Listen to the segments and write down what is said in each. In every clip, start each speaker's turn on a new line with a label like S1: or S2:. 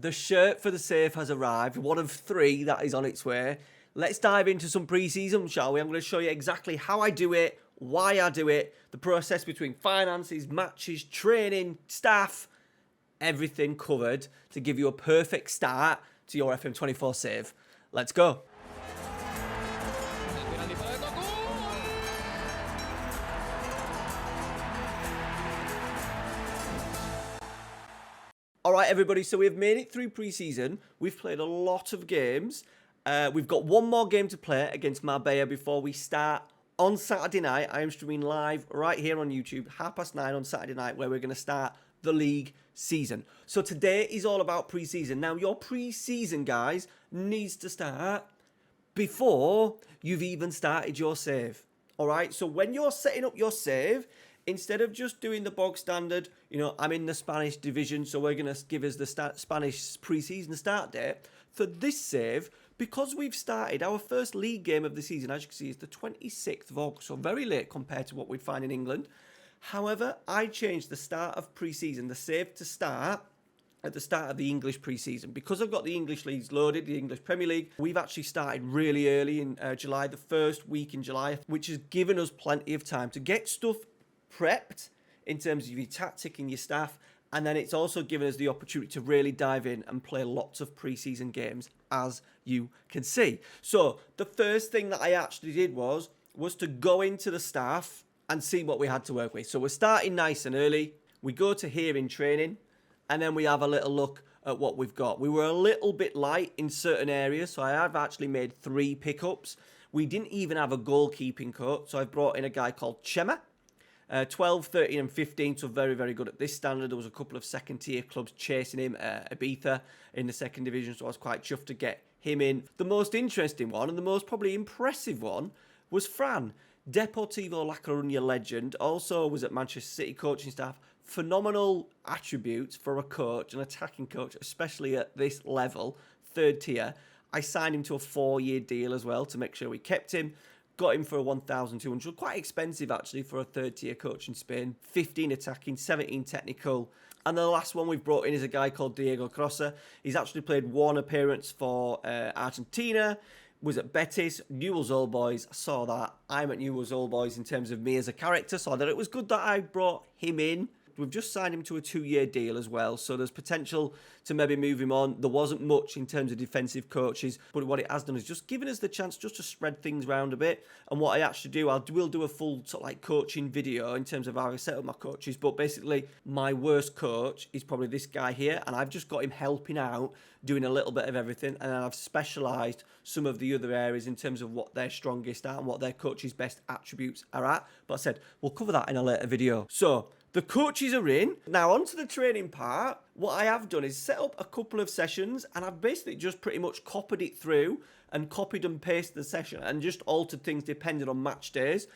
S1: the shirt for the save has arrived. One of 3 that is on its way. Let's dive into some pre-season, shall we? I'm going to show you exactly how I do it, why I do it, the process between finances, matches, training, staff, everything covered to give you a perfect start to your FM24 save. Let's go. All right, everybody, so we've made it through pre-season. We've played a lot of games. We've got one more game to play against Marbella before we start on Saturday night. I am streaming live right here on YouTube, 9:30 on Saturday night, where we're going to start the league season. So today is all about pre-season. Now, your pre-season, guys, needs to start before you've even started your save. All right, so when you're setting up your save, instead of just doing the bog standard, I'm in the Spanish division, so we're going to give us the Spanish pre-season start date. For this save, because we've started our first league game of the season, as you can see, is the 26th of August, so very late compared to what we'd find in England. However, I changed the start of pre-season, the save to start at the start of the English pre-season. Because I've got the English leagues loaded, the English Premier League, we've actually started really early in July, the first week in July, which has given us plenty of time to get stuff prepped in terms of your tactic and your staff, and then it's also given us the opportunity to really dive in and play lots of pre-season games, as you can see. So the first thing that I actually did was to go into the staff and see what we had to work with. So we're starting nice and early. We go to here in training, and then we have a little look at what we've got. We were a little bit light in certain areas, so I have actually made 3 pickups. We didn't even have a goalkeeping coach, so I've brought in a guy called Chema. 12, 13 and 15, so very, very good at this standard. There was a couple of second-tier clubs chasing him, Ibiza in the second division, so I was quite chuffed to get him in. The most interesting one, and the most probably impressive one, was Fran. Deportivo La Coruña legend, also was at Manchester City coaching staff. Phenomenal attributes for a coach, an attacking coach, especially at this level, 3rd tier. I signed him to a 4-year deal as well to make sure we kept him. Got him for 1,200, quite expensive actually for a 3rd tier coach in Spain. 15 attacking, 17 technical. And the last one we've brought in is a guy called Diego Crossa. He's actually played 1 appearance for Argentina, was at Betis, Newell's Old Boys. I saw that. I'm at Newell's Old Boys in terms of me as a character, so I thought it was good that I brought him in. We've just signed him to a 2-year deal as well, so there's potential to maybe move him on. There wasn't much in terms of defensive coaches, but what it has done is just given us the chance just to spread things around a bit. And what I actually do, will do a full sort of like coaching video in terms of how I set up my coaches, but basically my worst coach is probably this guy here, and I've just got him helping out, doing a little bit of everything, and then I've specialised some of the other areas in terms of what they're strongest at and what their coach's best attributes are at. But I said, we'll cover that in a later video. So, the coaches are in. Now, onto the training part. What I have done is set up a couple of sessions, and I've basically just pretty much copied it through and copied and pasted the session and just altered things depending on match days.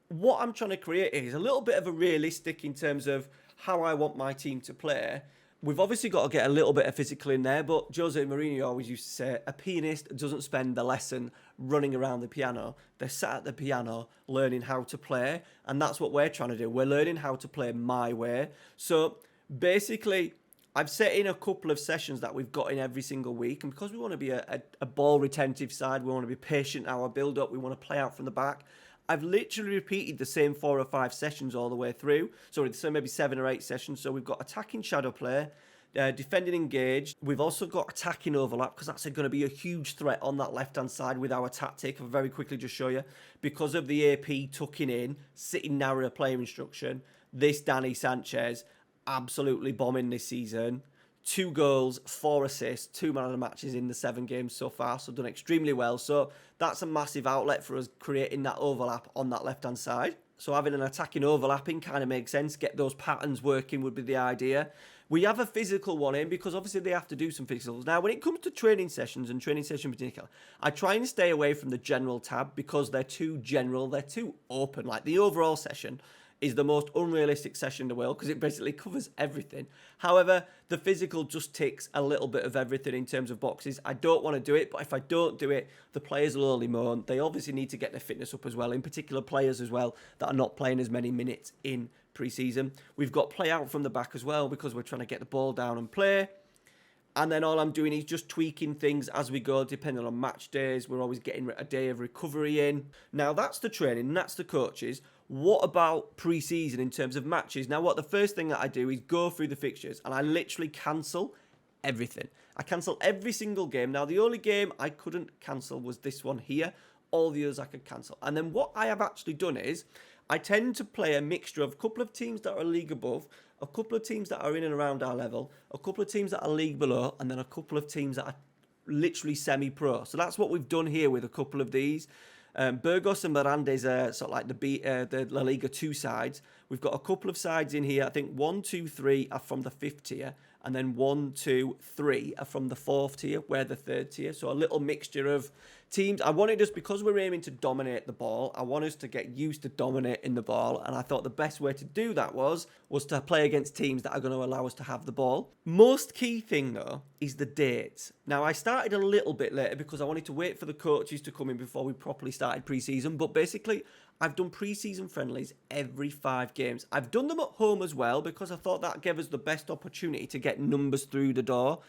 S1: What I'm trying to create is a little bit of a realistic in terms of how I want my team to play. We've obviously got to get a little bit of physical in there, but Jose Mourinho always used to say, a pianist doesn't spend the lesson running around the piano. They're sat at the piano learning how to play, and that's what we're trying to do. We're learning how to play my way. So basically, I've set in a couple of sessions that we've got in every single week, and because we want to be a ball retentive side, we want to be patient in our build-up, we want to play out from the back, I've literally repeated the same 4 or 5 sessions all the way through. So maybe 7 or 8 sessions. So we've got attacking shadow play, defending engaged. We've also got attacking overlap, because that's going to be a huge threat on that left-hand side with our tactic. I'll very quickly just show you. Because of the AP tucking in, sitting narrow player instruction, this Danny Sanchez, absolutely bombing this season. 2 goals, 4 assists, 2 man of the matches in the 7 games so far, so done extremely well. So that's a massive outlet for us creating that overlap on that left-hand side. So having an attacking overlapping kind of makes sense. Get those patterns working would be the idea. We have a physical one in because obviously they have to do some physicals. Now, when it comes to training sessions and training session in particular, I try and stay away from the general tab because they're too general, they're too open. Like the overall session is the most unrealistic session in the world because it basically covers everything. However, the physical just ticks a little bit of everything in terms of boxes. I don't want to do it, but if I don't do it, the players will only moan. They obviously need to get their fitness up as well, in particular players as well that are not playing as many minutes in pre-season. We've got play out from the back as well because we're trying to get the ball down and play. And then all I'm doing is just tweaking things as we go, depending on match days. We're always getting a day of recovery in. Now, that's the training, and that's the coaches. What about pre-season in terms of matches? Now, the first thing that I do is go through the fixtures, and I literally cancel everything. I cancel every single game. Now, the only game I couldn't cancel was this one here. All the others I could cancel. And then what I have actually done is I tend to play a mixture of a couple of teams that are a league above, a couple of teams that are in and around our level, a couple of teams that are league below, and then a couple of teams that are literally semi-pro. So that's what we've done here with a couple of these. Burgos and Mirandes are sort of like the La Liga 2 sides. We've got a couple of sides in here. I think 1, 2, 3 are from the 5th tier, and then 1, 2, 3 are from the 4th tier. We're the 3rd tier. So a little mixture of teams. I wanted us, because we're aiming to dominate the ball, I want us to get used to dominating the ball, and I thought the best way to do that was to play against teams that are going to allow us to have the ball. Most key thing though is the dates. Now, I started a little bit later because I wanted to wait for the coaches to come in before we properly started pre-season, but basically I've done pre-season friendlies every 5 games. I've done them at home as well because I thought that gave us the best opportunity to get numbers through the door.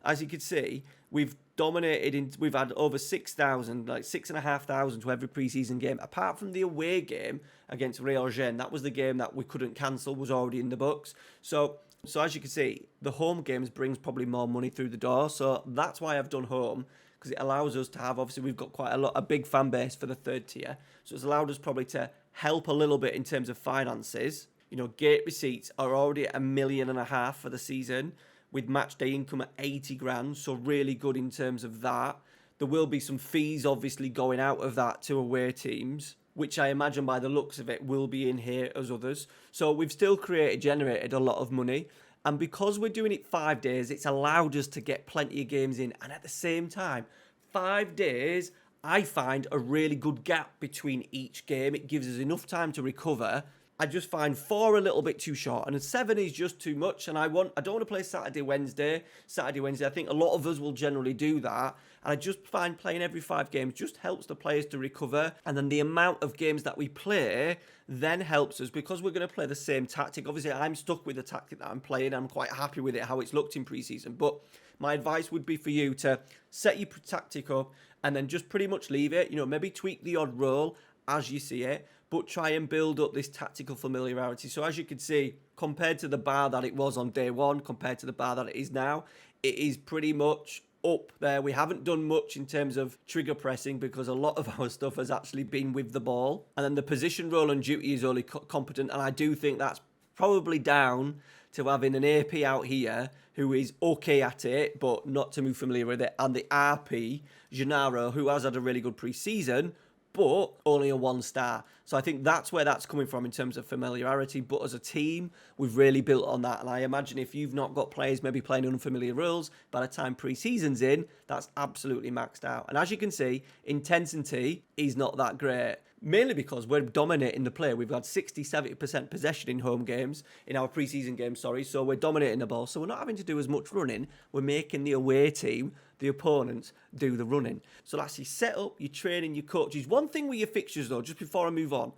S1: As you can see, we've dominated, we've had over 6,000, like 6,500 to every pre-season game, apart from the away game against Real Gen. That was the game that we couldn't cancel, was already in the books. So as you can see, the home games brings probably more money through the door. So that's why I've done home, because it allows us to have, obviously we've got quite a big fan base for the 3rd tier. So it's allowed us probably to help a little bit in terms of finances. You know, gate receipts are already at $1.5 million for the season, with match day income at 80 grand. So really good in terms of that. There will be some fees obviously going out of that to away teams, which I imagine by the looks of it will be in here as others. So we've still generated a lot of money. And because we're doing it 5 days, it's allowed us to get plenty of games in. And at the same time, 5 days, I find a really good gap between each game. It gives us enough time to recover. I just find 4 a little bit too short, and 7 is just too much. And I don't want to play Saturday, Wednesday. I think a lot of us will generally do that. And I just find playing every 5 games just helps the players to recover. And then the amount of games that we play then helps us, because we're going to play the same tactic. Obviously, I'm stuck with the tactic that I'm playing. I'm quite happy with it, how it's looked in pre-season. But my advice would be for you to set your tactic up and then just pretty much leave it. You know, maybe tweak the odd role as you see it, but try and build up this tactical familiarity. So as you can see, compared to the bar that it was on day 1, compared to the bar that it is now, it is pretty much up there. We haven't done much in terms of trigger pressing because a lot of our stuff has actually been with the ball. And then the position role and duty is only competent, and I do think that's probably down to having an AP out here who is okay at it, but not too familiar with it, and the RP, Gennaro, who has had a really good pre-season, but only a 1-star. So I think that's where that's coming from in terms of familiarity. But as a team, we've really built on that. And I imagine if you've not got players maybe playing unfamiliar rules, by the time pre-season's in, that's absolutely maxed out. And as you can see, intensity is not that great. Mainly because we're dominating the play. We've had 60-70% possession in home games, in our pre-season games, sorry. So we're dominating the ball. So we're not having to do as much running. We're making the away team, the opponents, do the running. So that's your setup, your training, your coaches. One thing with your fixtures, though, just before I move on,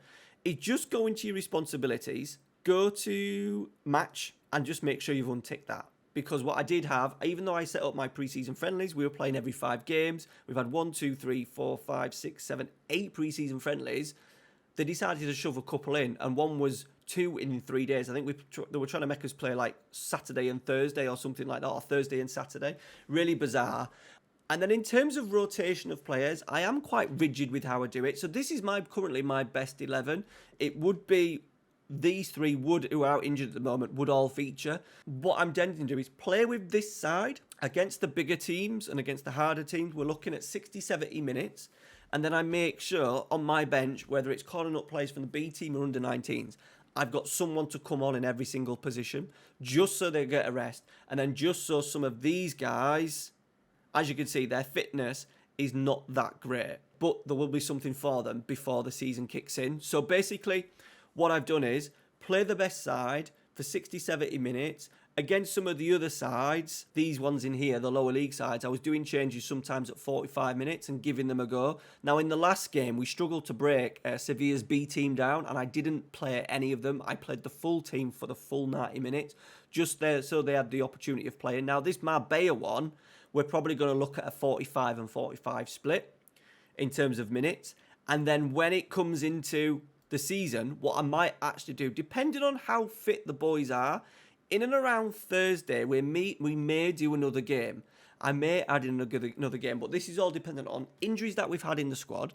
S1: is just go into your responsibilities, go to match, and just make sure you've unticked that. Because what I did have, even though I set up my pre-season friendlies, we were playing every 5 games. We've had 1, 2, 3, 4, 5, 6, 7, 8 pre-season friendlies. They decided to shove a couple in, and one was 2 in 3 days. I think they were trying to make us play like Saturday and Thursday or something like that, or Thursday and Saturday. Really bizarre. And then in terms of rotation of players, I am quite rigid with how I do it. So this is currently my best 11. It would be these 3 who are out injured at the moment would all feature. What I'm tending to do is play with this side against the bigger teams and against the harder teams. We're looking at 60-70 minutes. And then I make sure on my bench, whether it's calling up players from the B team or under 19s, I've got someone to come on in every single position just so they get a rest. And then just so some of these guys, as you can see, their fitness is not that great. But there will be something for them before the season kicks in. So basically, what I've done is play the best side for 60-70 minutes against some of the other sides. These ones in here, the lower league sides, I was doing changes sometimes at 45 minutes and giving them a go. Now, in the last game, we struggled to break Sevilla's B team down, and I didn't play any of them. I played the full team for the full 90 minutes just there so they had the opportunity of playing. Now, this Marbella one, we're probably going to look at a 45 and 45 split in terms of minutes. And then when it comes into the season, what I might actually do, depending on how fit the boys are, in and around Thursday, we may do another game. I may add in another game, but this is all dependent on injuries that we've had in the squad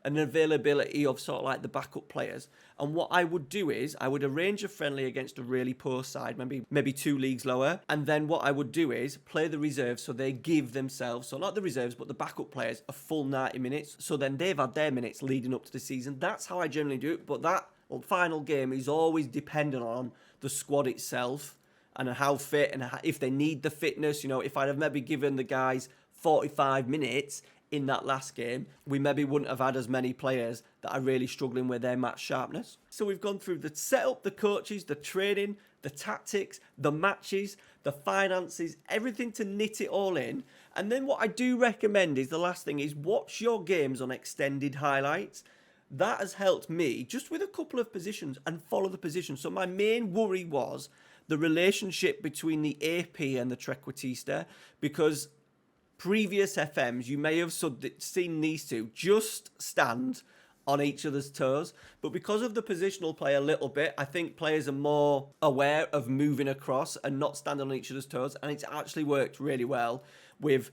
S1: and availability of sort of like the backup players. And what I would do is I would arrange a friendly against a really poor side, maybe 2 leagues lower. And then what I would do is play the reserves so they give themselves, so not the reserves, but the backup players, a full 90 minutes. So then they've had their minutes leading up to the season. That's how I generally do it. But that final game is always dependent on the squad itself and how fit and if they need the fitness. You know, if I'd have maybe given the guys 45 minutes in that last game, we maybe wouldn't have had as many players that are really struggling with their match sharpness. So we've gone through the setup, the coaches, the training, the tactics, the matches, the finances, everything to knit it all in. And then what I do recommend is, the last thing is, watch your games on extended highlights. That has helped me just with a couple of positions and follow the position. So my main worry was the relationship between the AP and the Trequitista, because previous FMs, you may have seen these two just stand on each other's toes. But because of the positional play a little bit, I think players are more aware of moving across and not standing on each other's toes. And it's actually worked really well with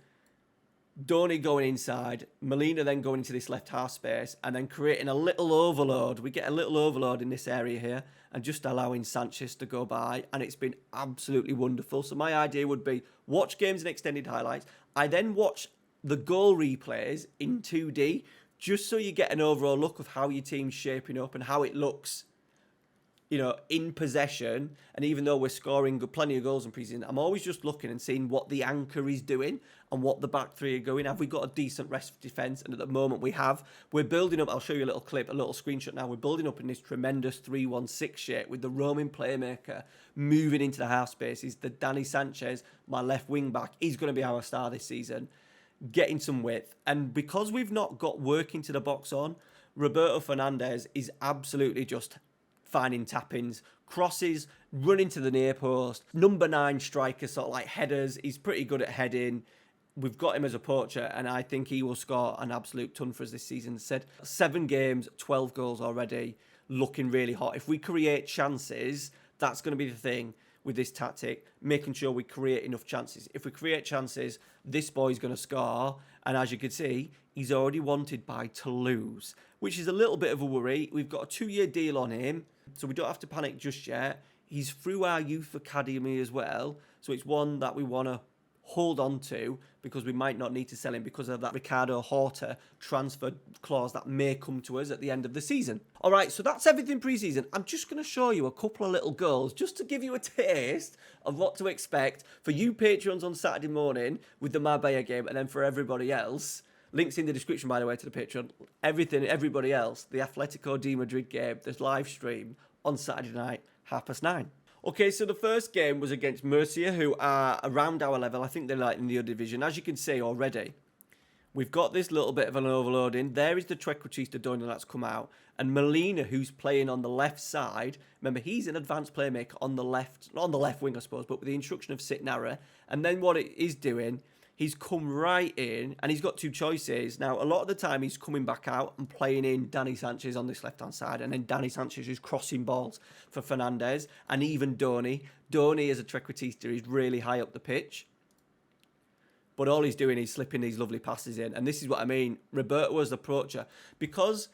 S1: Donny going inside, Molina then going into this left half space and then creating a little overload. We get a little overload in this area here and just allowing Sanchez to go by. And it's been absolutely wonderful. So my idea would be watch games and extended highlights. I then watch the goal replays in 2D just so you get an overall look of how your team's shaping up and how it looks, you know, in possession. And even though we're scoring plenty of goals in pre-season, I'm always just looking and seeing what the anchor is doing and what the back three are going. Have we got a decent rest of defence? And at the moment we have. We're building up, I'll show you a little clip, a little screenshot now. We're building up in this tremendous 3-1-6 shape with the roaming playmaker moving into the half spaces. The Danny Sanchez, my left wing back, he's going to be our star this season, getting some width. And because we've not got work into the box on, Roberto Fernandez is absolutely just finding tap-ins, crosses, running to the near post. Number 9 striker, sort of like headers. He's pretty good at heading. We've got him as a poacher, and I think he will score an absolute ton for us this season. Said 7 games, 12 goals already, looking really hot. If we create chances, that's going to be the thing with this tactic, making sure we create enough chances. If we create chances, this boy's going to score. And as you can see, he's already wanted by Toulouse, which is a little bit of a worry. We've got a 2-year deal on him, so we don't have to panic just yet. He's through our youth academy as well, so it's one that we want to hold on to because we might not need to sell him because of that Ricardo Horta transfer clause that may come to us at the end of the season. All right, so that's everything pre-season. I'm just going to show you a couple of little goals just to give you a taste of what to expect for you Patreons on Saturday morning with the Marbella game, and then for everybody else, links in the description, by the way, to the Patreon, everybody else, the Atletico de Madrid game, this live stream on Saturday night, 9:30. Okay, so the first game was against Murcia, who are around our level. I think they're like in the other division. As you can see already, we've got this little bit of an overloading. There is the Trequitista Donny that's come out. And Molina, who's playing on the left side. Remember, he's an advanced playmaker on the left, not on the left wing, I suppose, but with the instruction of Sitnara. And then what it is doing, he's come right in, and he's got 2 choices. Now, a lot of the time, he's coming back out and playing in Danny Sanchez on this left-hand side, and then Danny Sanchez is crossing balls for Fernandez, and even Donny. Donny, as a Trequitista, is really high up the pitch. But all he's doing is slipping these lovely passes in, and this is what I mean. Roberto as the approacher, because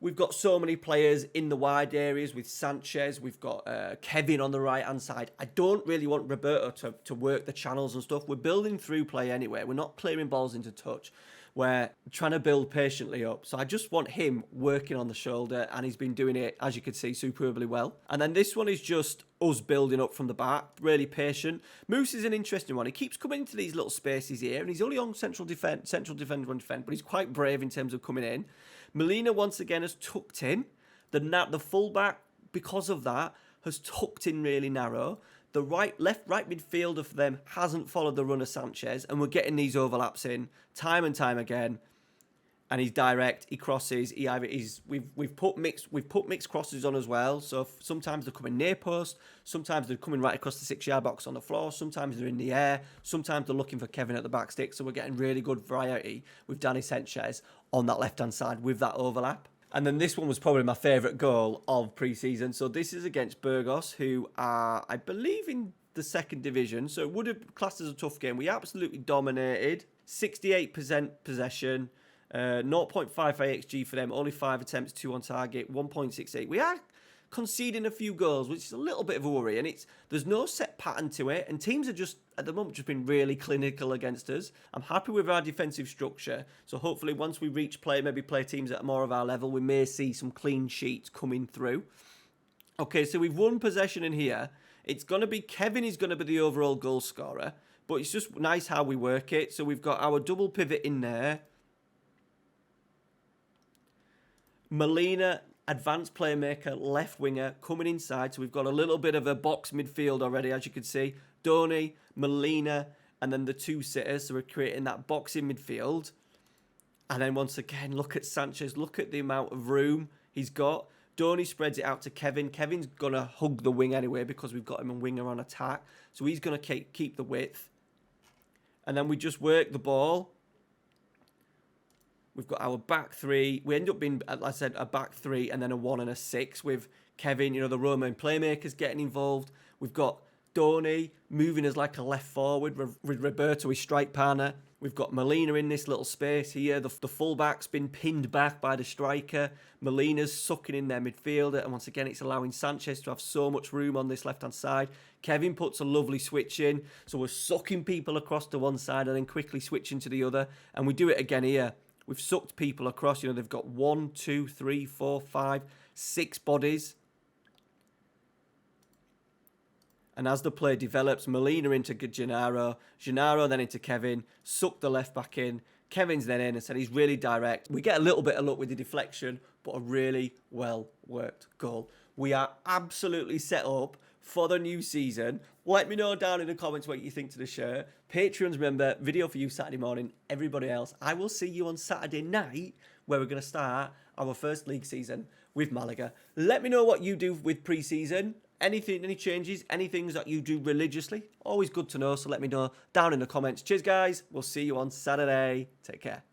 S1: we've got so many players in the wide areas with Sanchez. We've got Kevin on the right-hand side. I don't really want Roberto to work the channels and stuff. We're building through play anyway. We're not clearing balls into touch. We're trying to build patiently up. So I just want him working on the shoulder, and he's been doing it, as you can see, superbly well. And then this one is just us building up from the back, really patient. Moose is an interesting one. He keeps coming into these little spaces here, and he's only on central defender on defend, but he's quite brave in terms of coming in. Molina, once again, has tucked in. The fullback, because of that, has tucked in really narrow. The right midfielder for them hasn't followed the run of Sanchez, and we're getting these overlaps in time and time again. And he's direct. He crosses. We've put mixed crosses on as well. So sometimes they're coming near post. Sometimes they're coming right across the 6-yard box on the floor. Sometimes they're in the air. Sometimes they're looking for Kevin at the back stick. So we're getting really good variety with Danny Sanchez on that left hand side with that overlap. And then this one was probably my favourite goal of pre-season. So this is against Burgos, who are, I believe, in the second division. So it would have classed as a tough game. We absolutely dominated. 68% possession. 0.55 XG for them, only 5 attempts, 2 on target, 1.68. We are conceding a few goals, which is a little bit of a worry, and there's no set pattern to it, and teams are just, at the moment, just been really clinical against us. I'm happy with our defensive structure, so hopefully once we maybe play teams at more of our level, we may see some clean sheets coming through. Okay, so we've won possession in here. It's going to be, Kevin is going to be the overall goal scorer, but it's just nice how we work it. So we've got our double pivot in there. Molina, advanced playmaker, left winger, coming inside. So we've got a little bit of a box midfield already, as you can see. Donny, Molina, and then the two sitters. So we're creating that box in midfield. And then once again, look at Sanchez. Look at the amount of room he's got. Donny spreads it out to Kevin. Kevin's going to hug the wing anyway because we've got him a winger on attack. So he's going to keep the width. And then we just work the ball. We've got our back three. We end up being, as I said, a back three and then a 1 and a 6 with Kevin, the Roman playmakers getting involved. We've got Donny moving as like a left forward with Roberto, his strike partner. We've got Molina in this little space here. The fullback's been pinned back by the striker. Molina's sucking in their midfielder. And once again, it's allowing Sanchez to have so much room on this left-hand side. Kevin puts a lovely switch in. So we're sucking people across to one side and then quickly switching to the other. And we do it again here. We've sucked people across. They've got 1, 2, 3, 4, 5, 6 bodies. And as the play develops, Molina into Gennaro then into Kevin, suck the left back in. Kevin's then in and said he's really direct. We get a little bit of luck with the deflection, but a really well-worked goal. We are absolutely set up for the new season. Let me know down in the comments what you think to the shirt. Patreons, remember, video for you Saturday morning. Everybody else, I will see you on Saturday night where we're going to start our first league season with Malaga. Let me know what you do with pre-season. Any changes, any things that you do religiously. Always good to know, so let me know down in the comments. Cheers, guys. We'll see you on Saturday. Take care.